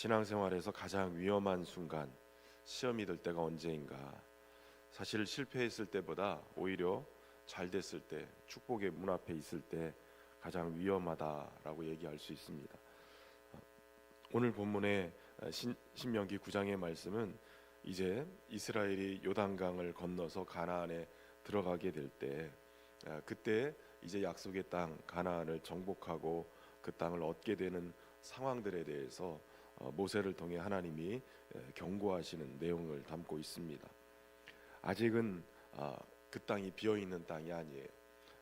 신앙생활에서 가장 위험한 순간, 시험이 될 때가 언제인가? 사실 실패했을 때보다 오히려 잘 됐을 때, 축복의 문 앞에 있을 때 가장 위험하다라고 얘기할 수 있습니다. 오늘 본문의 신명기 9장의 말씀은 이제 이스라엘이 요단강을 건너서 가나안에 들어가게 될 때, 그때 이제 약속의 땅 가나안을 정복하고 그 땅을 얻게 되는 상황들에 대해서 모세를 통해 하나님이 경고하시는 내용을 담고 있습니다. 아직은 그 땅이 비어 있는 땅이 아니에요.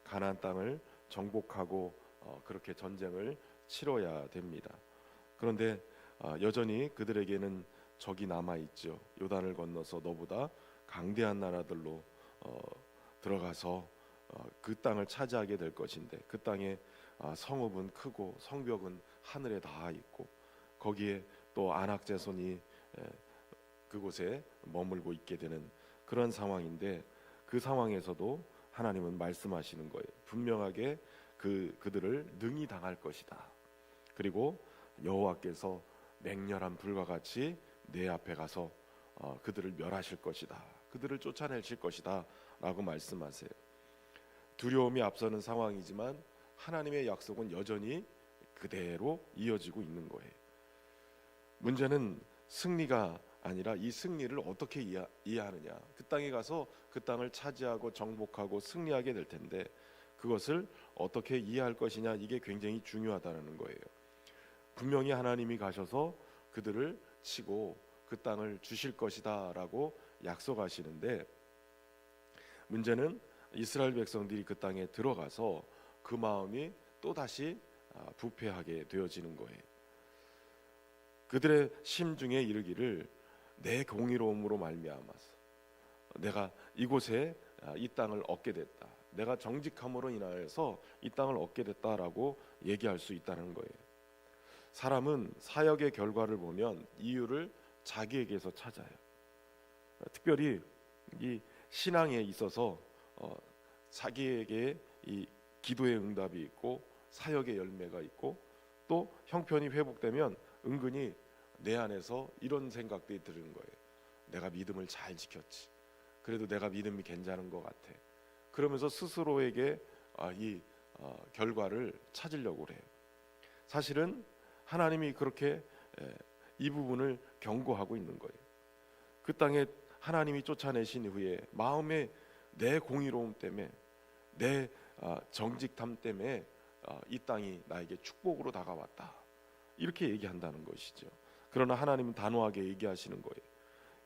가나안 땅을 정복하고 그렇게 전쟁을 치러야 됩니다. 그런데 여전히 그들에게는 적이 남아 있죠. 요단을 건너서 너보다 강대한 나라들로 들어가서 그 땅을 차지하게 될 것인데, 그 땅에 성읍은 크고 성벽은 하늘에 닿아 있고 거기에 또 안악 자손이 그곳에 머물고 있게 되는 그런 상황인데, 그 상황에서도 하나님은 말씀하시는 거예요. 분명하게 그들을 능히 당할 것이다. 그리고 여호와께서 맹렬한 불과 같이 내 앞에 가서 그들을 멸하실 것이다. 그들을 쫓아내실 것이다 라고 말씀하세요. 두려움이 앞서는 상황이지만 하나님의 약속은 여전히 그대로 이어지고 있는 거예요. 문제는 승리가 아니라 이 승리를 어떻게 이해하느냐. 그 땅에 가서 그 땅을 차지하고 정복하고 승리하게 될 텐데, 그것을 어떻게 이해할 것이냐, 이게 굉장히 중요하다는 거예요. 분명히 하나님이 가셔서 그들을 치고 그 땅을 주실 것이다 라고 약속하시는데, 문제는 이스라엘 백성들이 그 땅에 들어가서 그 마음이 또다시 부패하게 되어지는 거예요. 그들의 심중에 이르기를 내 공의로움으로 말미암아서 내가 이곳에 이 땅을 얻게 됐다, 내가 정직함으로 인하여서 이 땅을 얻게 됐다라고 얘기할 수 있다는 거예요. 사람은 사역의 결과를 보면 이유를 자기에게서 찾아요. 특별히 이 신앙에 있어서 자기에게 이 기도의 응답이 있고 사역의 열매가 있고 또 형편이 회복되면 은근히 내 안에서 이런 생각들이 드는 거예요. 내가 믿음을 잘 지켰지, 그래도 내가 믿음이 괜찮은 것 같아. 그러면서 스스로에게 이 결과를 찾으려고 그래요. 사실은 하나님이 그렇게 이 부분을 경고하고 있는 거예요. 그 땅에 하나님이 쫓아내신 후에 마음에 내 공의로움 때문에, 내 정직함 때문에 이 땅이 나에게 축복으로 다가왔다, 이렇게 얘기한다는 것이죠. 그러나 하나님은 단호하게 얘기하시는 거예요.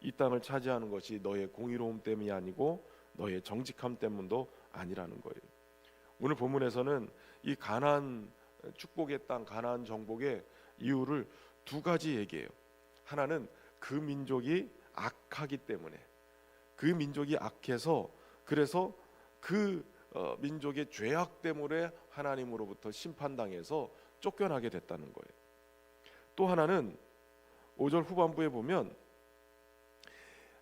이 땅을 차지하는 것이 너의 공의로움 때문이 아니고 너의 정직함 때문도 아니라는 거예요. 오늘 본문에서는 이 가나안 축복의 땅, 가나안 정복의 이유를 두 가지 얘기해요. 하나는 그 민족이 악하기 때문에, 그 민족이 악해서, 그래서 그 민족의 죄악 때문에 하나님으로부터 심판당해서 쫓겨나게 됐다는 거예요. 또 하나는 5절 후반부에 보면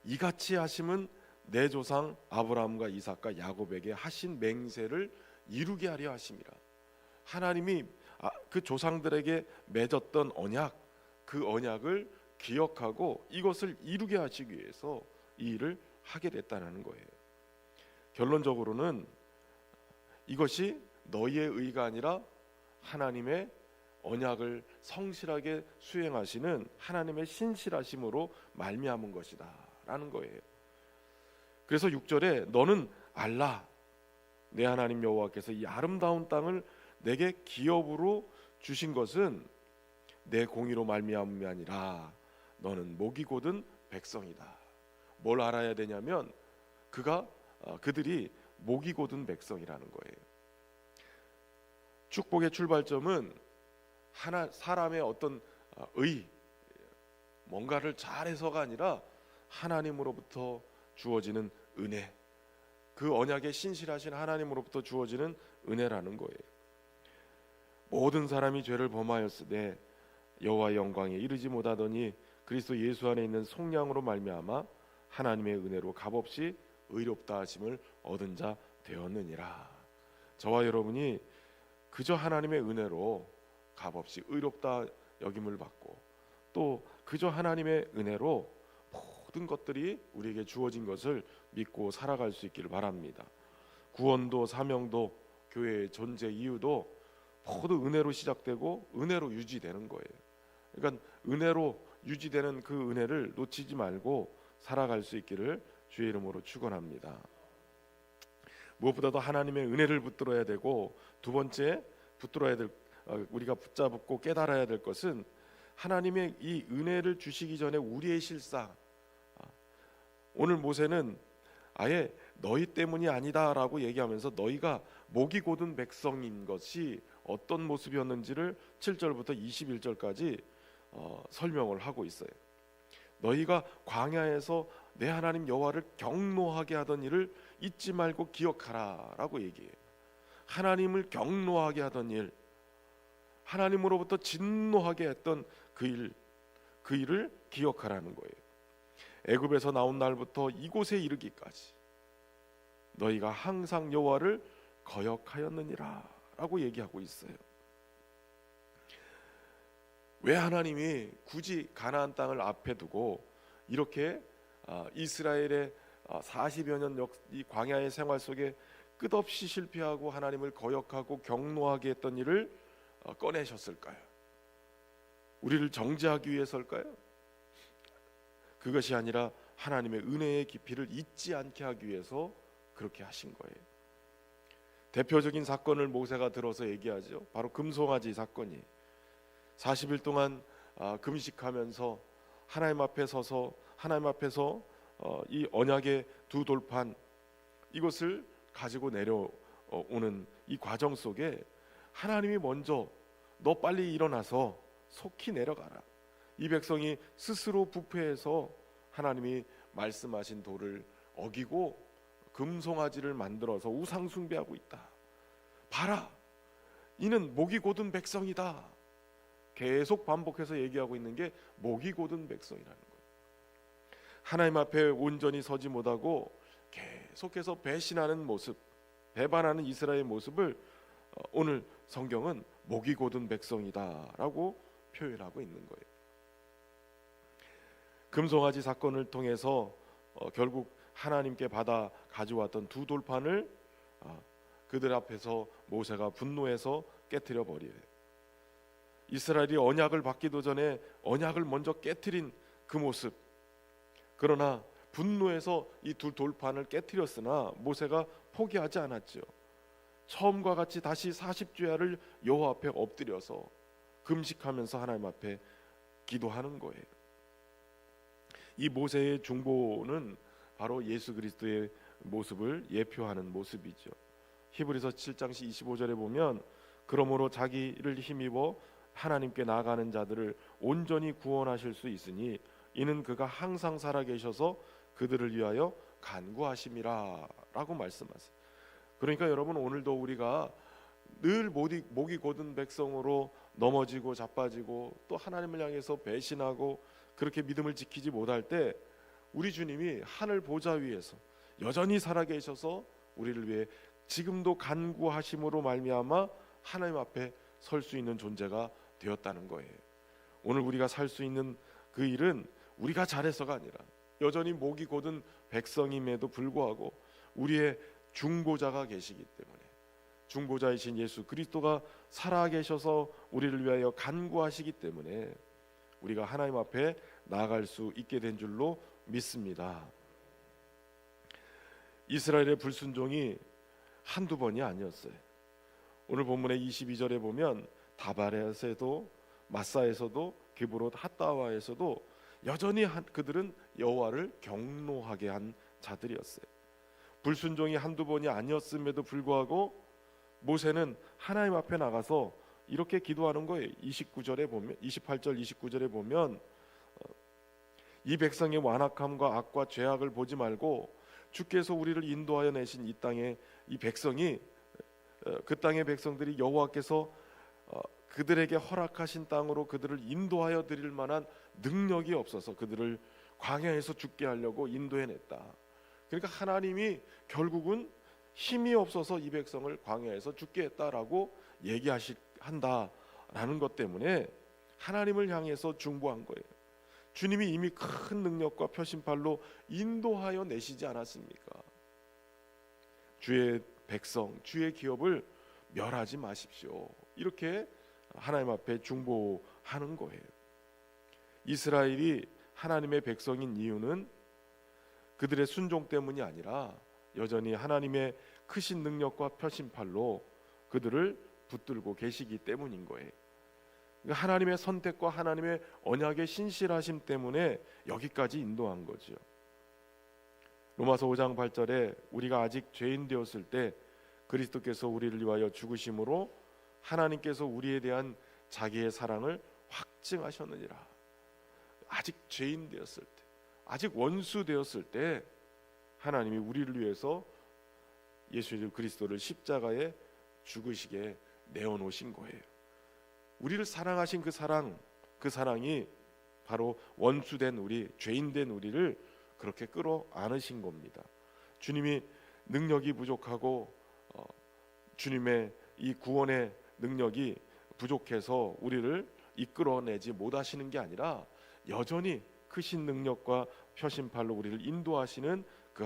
이같이 하심은 내 조상 아브라함과 이삭과 야곱에게 하신 맹세를 이루게 하려 하심이라. 하나님이 그 조상들에게 맺었던 언약, 그 언약을 기억하고 이것을 이루게 하시기 위해서 이 일을 하게 됐다는 거예요. 결론적으로는 이것이 너희의 의가 아니라 하나님의 언약을 성실하게 수행하시는 하나님의 신실하심으로 말미암은 것이다 라는 거예요. 그래서 6절에 너는 알라, 내 하나님 여호와께서 이 아름다운 땅을 내게 기업으로 주신 것은 내 공의로 말미암음이 아니라 너는 목이 곧은 백성이다. 뭘 알아야 되냐면 그들이 목이 곧은 백성이라는 거예요. 축복의 출발점은 사람의 어떤 뭔가를 잘해서가 아니라 하나님으로부터 주어지는 은혜, 그 언약에 신실하신 하나님으로부터 주어지는 은혜라는 거예요. 모든 사람이 죄를 범하였으되 여호와의 영광에 이르지 못하더니 그리스도 예수 안에 있는 속량으로 말미암아 하나님의 은혜로 값없이 의롭다 하심을 얻은 자 되었느니라. 저와 여러분이 그저 하나님의 은혜로 값없이 의롭다 여김을 받고 또 그저 하나님의 은혜로 모든 것들이 우리에게 주어진 것을 믿고 살아갈 수 있기를 바랍니다. 구원도 사명도 교회의 존재 이유도 모두 은혜로 시작되고 은혜로 유지되는 거예요. 그러니까 은혜로 유지되는 그 은혜를 놓치지 말고 살아갈 수 있기를 주의 이름으로 축원합니다. 무엇보다도 하나님의 은혜를 붙들어야 되고, 두 번째 붙들어야 될 우리가 붙잡고 깨달아야 될 것은 하나님의 이 은혜를 주시기 전에 우리의 실상. 오늘 모세는 아예 너희 때문이 아니다라고 얘기하면서 너희가 목이 곧은 백성인 것이 어떤 모습이었는지를 7절부터 21절까지 설명을 하고 있어요. 너희가 광야에서 내 하나님 여호와를 경노하게 하던 일을 잊지 말고 기억하라라고 얘기해요. 하나님을 경노하게 하던 일, 하나님으로부터 진노하게 했던 그 일을 기억하라는 거예요. 애굽에서 나온 날부터 이곳에 이르기까지 너희가 항상 여호와를 거역하였느니라라고 얘기하고 있어요. 왜 하나님이 굳이 가나안 땅을 앞에 두고 이렇게 이스라엘의 40여 년 이 광야의 생활 속에 끝없이 실패하고 하나님을 거역하고 경노하게 했던 일을 꺼내셨을까요? 우리를 정죄하기 위해서일까요? 그것이 아니라 하나님의 은혜의 깊이를 잊지 않게 하기 위해서 그렇게 하신 거예요. 대표적인 사건을 모세가 들어서 얘기하죠. 바로 금송아지 사건이 40일 동안 금식하면서 하나님 앞에 서서 하나님 앞에서 이 언약의 두 돌판 이것을 가지고 내려오는 이 과정 속에 하나님이 먼저 너 빨리 일어나서 속히 내려가라. 이 백성이 스스로 부패해서 하나님이 말씀하신 도를 어기고 금송아지를 만들어서 우상 숭배하고 있다. 봐라, 이는 목이 곧은 백성이다. 계속 반복해서 얘기하고 있는 게 목이 곧은 백성이라는 거예요. 하나님 앞에 온전히 서지 못하고 계속해서 배신하는 모습, 배반하는 이스라엘의 모습을 오늘 성경은 목이 곧은 백성이다라고 표현하고 있는 거예요. 금송아지 사건을 통해서 결국 하나님께 받아 가져왔던 두 돌판을 그들 앞에서 모세가 분노해서 깨트려 버려요. 이스라엘이 언약을 받기도 전에 언약을 먼저 깨트린 그 모습. 그러나 분노해서 이 두 돌판을 깨트렸으나 모세가 포기하지 않았죠. 처음과 같이 다시 40주야를 여호와 앞에 엎드려서 금식하면서 하나님 앞에 기도하는 거예요. 이 모세의 중보는 바로 예수 그리스도의 모습을 예표하는 모습이죠. 히브리서 7장 25절에 보면 그러므로 자기를 힘입어 하나님께 나아가는 자들을 온전히 구원하실 수 있으니 이는 그가 항상 살아계셔서 그들을 위하여 간구하심이라 라고 말씀하세요. 그러니까 여러분, 오늘도 우리가 늘 목이 곧은 백성으로 넘어지고 자빠지고 또 하나님을 향해서 배신하고 그렇게 믿음을 지키지 못할 때 우리 주님이 하늘 보좌 위에서 여전히 살아계셔서 우리를 위해 지금도 간구하심으로 말미암아 하나님 앞에 설 수 있는 존재가 되었다는 거예요. 오늘 우리가 살 수 있는 그 일은 우리가 잘해서가 아니라 여전히 목이 곧은 백성임에도 불구하고 우리의 중보자가 계시기 때문에, 중보자이신 예수 그리스도가 살아계셔서 우리를 위하여 간구하시기 때문에 우리가 하나님 앞에 나아갈 수 있게 된 줄로 믿습니다. 이스라엘의 불순종이 한두 번이 아니었어요. 오늘 본문의 22절에 보면 다발에서도 마사에서도 기브롯 핫다와에서도 여전히 그들은 여호와를 경노하게 한 자들이었어요. 불순종이 한두 번이 아니었음에도 불구하고 모세는 하나님 앞에 나가서 이렇게 기도하는 거예요. 29절에 보면 28절 29절에 보면 이 백성의 완악함과 악과 죄악을 보지 말고 주께서 우리를 인도하여 내신 이 땅에 이 백성이 그 땅의 백성들이 여호와께서 그들에게 허락하신 땅으로 그들을 인도하여 드릴 만한 능력이 없어서 그들을 광야에서 죽게 하려고 인도해냈다. 그러니까 하나님이 결국은 힘이 없어서 이 백성을 광야에서 죽게 했다라고 한다라는 것 때문에 하나님을 향해서 중보한 거예요. 주님이 이미 큰 능력과 표심팔로 인도하여 내시지 않았습니까? 주의 백성, 주의 기업을 멸하지 마십시오. 이렇게 하나님 앞에 중보하는 거예요. 이스라엘이 하나님의 백성인 이유는 그들의 순종 때문이 아니라 여전히 하나님의 크신 능력과 표심팔로 그들을 붙들고 계시기 때문인 거예요. 그러니까 하나님의 선택과 하나님의 언약의 신실하심 때문에 여기까지 인도한 거죠. 로마서 5장 8절에 우리가 아직 죄인 되었을 때 그리스도께서 우리를 위하여 죽으심으로 하나님께서 우리에 대한 자기의 사랑을 확증하셨느니라. 아직 죄인 되었을 때, 아직 원수 되었을 때 하나님이 우리를 위해서 예수 그리스도를 십자가에 죽으시게 내어놓으신 거예요. 우리를 사랑하신 그 사랑이 바로 원수된 우리, 죄인된 우리를 그렇게 끌어안으신 겁니다. 주님이 능력이 부족하고 주님의 이 구원의 능력이 부족해서 우리를 이끌어내지 못하시는 게 아니라 여전히 크신 능력과 표심팔로 우리를 인도하시는 그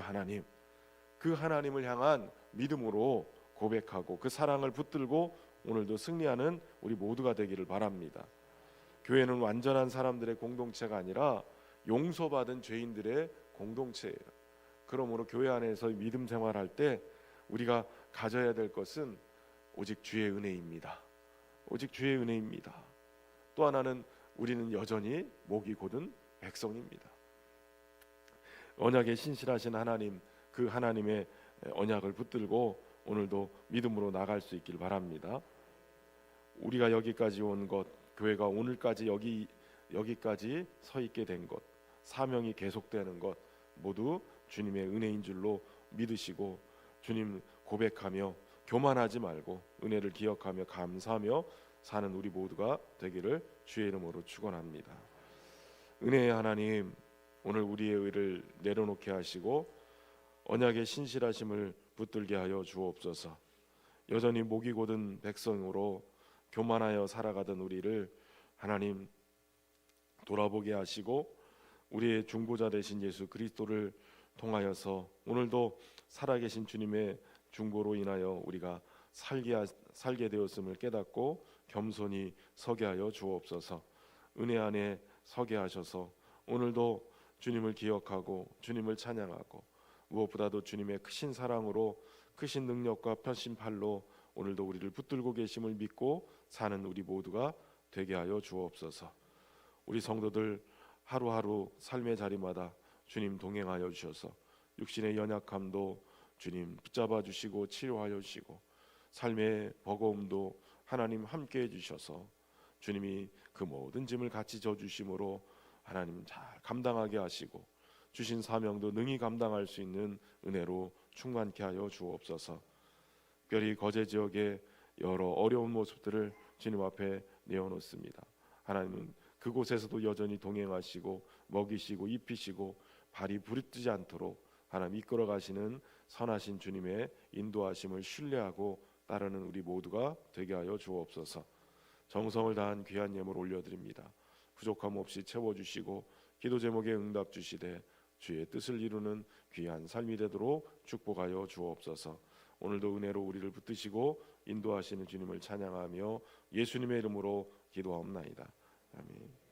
하나님을 향한 믿음으로 고백하고 그 사랑을 붙들고 오늘도 승리하는 우리 모두가 되기를 바랍니다. 교회는 완전한 사람들의 공동체가 아니라 용서받은 죄인들의 공동체예요. 그러므로 교회 안에서 믿음 생활할 때 우리가 가져야 될 것은 오직 주의 은혜입니다. 오직 주의 은혜입니다. 또 하나는 우리는 여전히 목이 곧은 백성입니다. 언약에 신실하신 하나님, 그 하나님의 언약을 붙들고 오늘도 믿음으로 나갈 수 있길 바랍니다. 우리가 여기까지 온 것, 교회가 오늘까지 여기까지 서 있게 된 것, 사명이 계속되는 것 모두 주님의 은혜인 줄로 믿으시고 주님 고백하며 교만하지 말고 은혜를 기억하며 감사하며 사는 우리 모두가 되기를 주의 이름으로 축원합니다. 은혜의 하나님, 오늘 우리의 의를 내려놓게 하시고 언약의 신실하심을 붙들게 하여 주옵소서. 여전히 목이 곧은 백성으로 교만하여 살아가던 우리를 하나님 돌아보게 하시고 우리의 중보자 되신 예수 그리스도를 통하여서 오늘도 살아계신 주님의 중보로 인하여 우리가 살게 되었음을 깨닫고 겸손히 서게 하여 주옵소서. 은혜 안에 서게 하셔서 오늘도 주님을 기억하고 주님을 찬양하고 무엇보다도 주님의 크신 사랑으로 크신 능력과 편심팔로 오늘도 우리를 붙들고 계심을 믿고 사는 우리 모두가 되게 하여 주옵소서. 우리 성도들 하루하루 삶의 자리마다 주님 동행하여 주셔서 육신의 연약함도 주님 붙잡아 주시고 치료하여 주시고 삶의 버거움도 하나님 함께해 주셔서 주님이 그 모든 짐을 같이 져주심으로 하나님 잘 감당하게 하시고 주신 사명도 능히 감당할 수 있는 은혜로 충만케 하여 주옵소서. 특별히 거제 지역의 여러 어려운 모습들을 주님 앞에 내어놓습니다. 하나님은 그곳에서도 여전히 동행하시고 먹이시고 입히시고 발이 부르뜨지 않도록 하나님 이끌어 가시는 선하신 주님의 인도하심을 신뢰하고 따르는 우리 모두가 되게 하여 주옵소서. 정성을 다한 귀한 예물 올려드립니다. 부족함 없이 채워주시고 기도 제목에 응답 주시되 주의 뜻을 이루는 귀한 삶이 되도록 축복하여 주옵소서. 오늘도 은혜로 우리를 붙드시고 인도하시는 주님을 찬양하며 예수님의 이름으로 기도하옵나이다. 아멘.